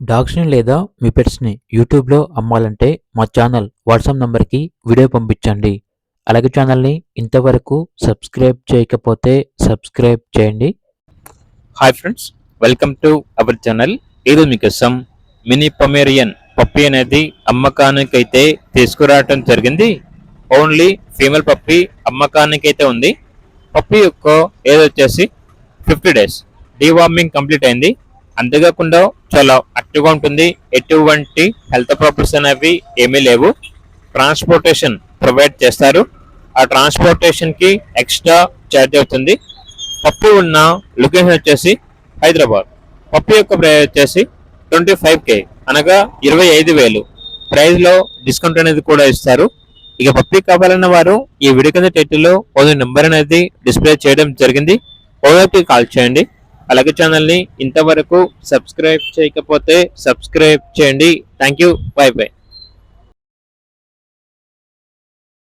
డాగ్స్‌ని లేదా మీ పెట్స్‌ని యూట్యూబ్‌లో అమ్మాలంటే మా ఛానల్ వాట్సాప్ నంబర్‌కి వీడియో పంపించండి. అలాగే ఛానల్‌ని ఇంతవరకు సబ్స్క్రైబ్ చేయకపోతే సబ్స్క్రైబ్ చేయండి. Hi friends, welcome to our channel. ఈరోజు మీకోసం మినీ పొమేరియన్ పప్పీ అనేది అమ్మకానికైతే తీసుకురావటం జరిగింది. ఓన్లీ ఫీమేల్ పప్పీ అమ్మకానికైతే ఉంది. పప్పీ యొక్క ఏజ్ వచ్చేసి 50 డేస్. డీవార్మింగ్ కంప్లీట్ అయింది. అంతేకాకుండా చాలా యాక్టివ్గా ఉంటుంది. ఎటువంటి హెల్త్ ప్రాబ్లమ్స్ అనేవి ఏమీ లేవు. ట్రాన్స్పోర్టేషన్ ప్రొవైడ్ చేస్తారు. ఆ ట్రాన్స్పోర్టేషన్కి ఎక్స్ట్రా ఛార్జ్ అవుతుంది. పప్పి ఉన్న లొకేషన్ వచ్చేసి హైదరాబాద్. పప్పి యొక్క ప్రైస్ వచ్చేసి 25K, అనగా 25,000. ప్రైస్లో డిస్కౌంట్ అనేది కూడా ఇస్తారు. ఇక పప్పి కావాలన్న వారు ఈ వీడియో కింద టైటిల్లో ఓనర్ నెంబర్ అనేది డిస్ప్లే చేయడం జరిగింది. ఓనర్కి కాల్ చేయండి. అలాగే ఛానల్ని ఇంతవరకు సబ్స్క్రైబ్ చేయకపోతే సబ్స్క్రైబ్ చేయండి. Thank you. By by.